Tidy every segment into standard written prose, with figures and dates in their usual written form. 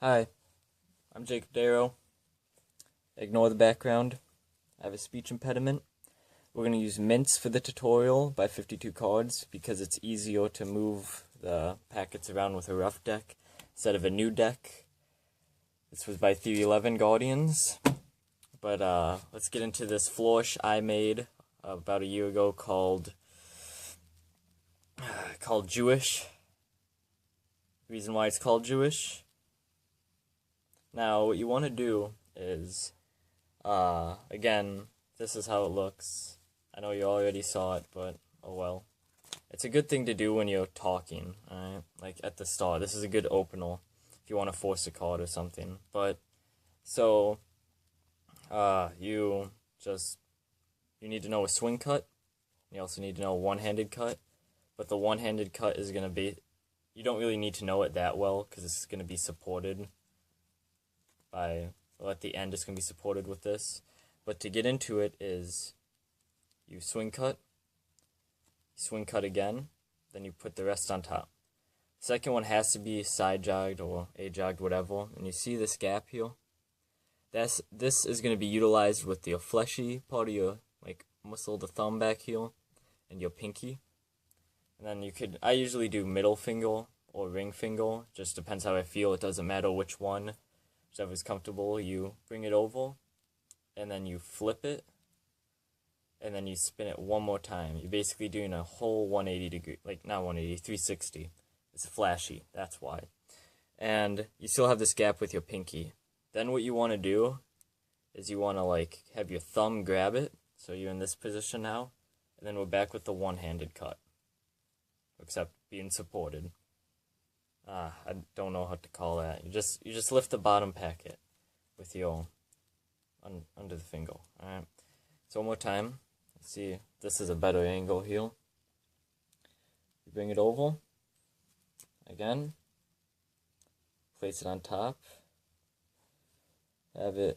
Hi, I'm Jakob Darrow. Ignore the background. I have a speech impediment. We're going to use mints for the tutorial by 52 cards because it's easier to move the packets around with a rough deck instead of a new deck. This was by 311 Guardians. But let's get into this flourish I made about a year ago called Jewish. Reason why it's called Jewish. Now, what you want to do is, again, this is how it looks. I know you already saw it, but oh well. It's a good thing to do when you're talking, alright? Like at the start. This is a good opener if you want to force a card or something. But, so, you need to know a swing cut. You also need to know a one-handed cut. But the one-handed cut is going to be, you don't really need to know it that well because it's going to be supported at the end it's going to be supported with this. But to get into it is you swing cut again, then you put the rest on top. Second one has to be side jogged or A-jogged, whatever. And you see this gap here? This is going to be utilized with your fleshy part of your muscle, the thumb back here, and your pinky. And then I usually do middle finger or ring finger, just depends how I feel. It doesn't matter which one. Whichever's comfortable, you bring it over, and then you flip it, and then you spin it one more time. You're basically doing a whole 180 degree, not 180, 360. It's flashy, that's why. And you still have this gap with your pinky. Then what you want to do is you want to have your thumb grab it, so you're in this position now, and then we're back with the one-handed cut, except being supported. I don't know how to call that. You just lift the bottom packet with your under the finger. Alright. So one more time. Let's see. This is a better angle here. You bring it over. Again. Place it on top. Have the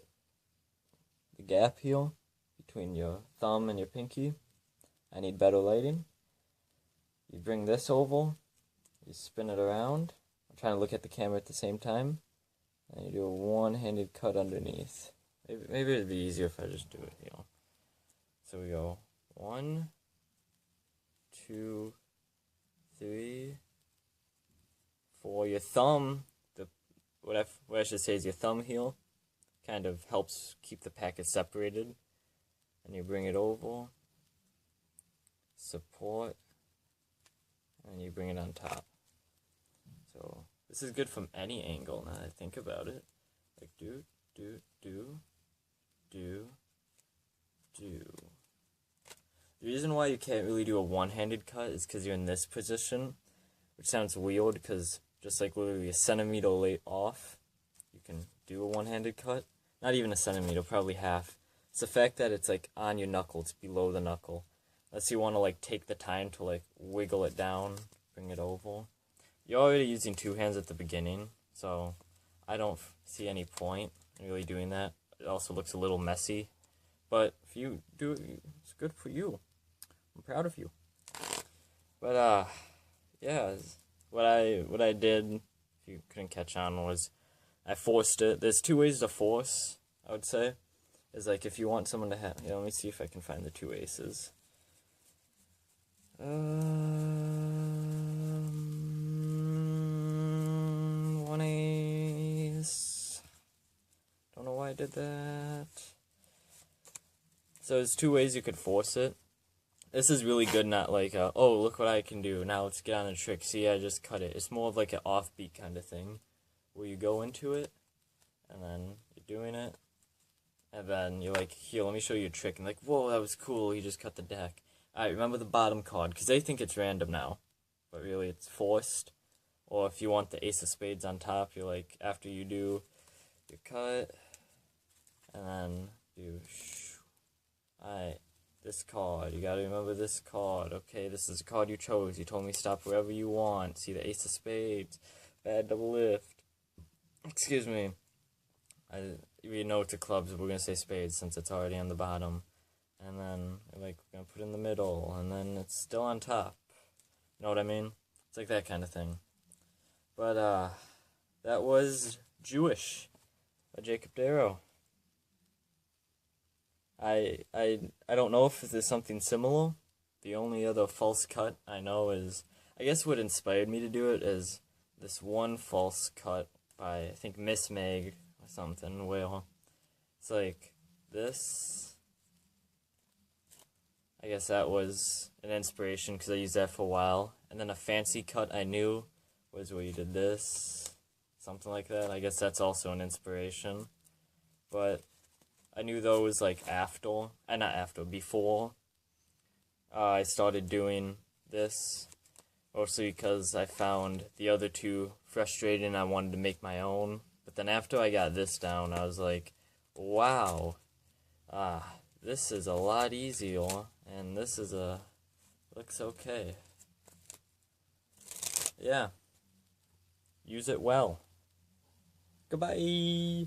gap here between your thumb and your pinky. I need better lighting. You bring this over. You spin it around. I'm trying to look at the camera at the same time. And you do a one-handed cut underneath. Maybe it'd be easier if I just do it, So we go 1, 2, 3, 4. Your thumb, what I should say is your thumb heel, kind of helps keep the packet separated. And you bring it over, support, and you bring it on top. So this is good from any angle now that I think about it. Do. The reason why you can't really do a one-handed cut is because you're in this position, which sounds weird because just literally a centimeter off, you can do a one-handed cut. Not even a centimeter, probably half. It's the fact that it's on your knuckle, it's below the knuckle. Unless you want to take the time to wiggle it down, bring it over. You're already using two hands at the beginning, so I don't see any point in really doing that. It also looks a little messy, but if you do it, it's good for you. I'm proud of you. But yeah, what I did, if you couldn't catch on, was I forced it. There's two ways to force, I would say. Is if you want someone to have, let me see if I can find the two aces. One ace. Don't know why I did that. So there's two ways you could force it. This is really good, not oh, look what I can do. Now let's get on the trick. See, I just cut it. It's more of an offbeat kind of thing. Where you go into it, and then you're doing it. And then you're here, let me show you a trick. And whoa, that was cool. You just cut the deck. Alright, remember the bottom card, because they think it's random now. But really, it's forced. Or if you want the ace of spades on top, you're after you do your cut, and then you alright, this card. You gotta remember this card. Okay, this is the card you chose. You told me stop wherever you want. See the ace of spades. Bad double lift. Excuse me. We know it's a clubs, but we're gonna say spades since it's already on the bottom. And then, we're gonna put it in the middle, and then it's still on top. You know what I mean? It's that kind of thing. But, that was Jewish by Jakob Darrow. I don't know if there's something similar. The only other false cut I know is, I guess what inspired me to do it is this one false cut by, I think, Miss Meg or something, where it's like this. I guess that was an inspiration because I used that for a while. And then a fancy cut I knew was where you did this, something like that. I guess that's also an inspiration. But I knew those like before I started doing this. Mostly because I found the other two frustrating and I wanted to make my own. But then after I got this down, I was like, wow, this is a lot easier, and this is looks okay. Yeah. Use it well. Goodbye.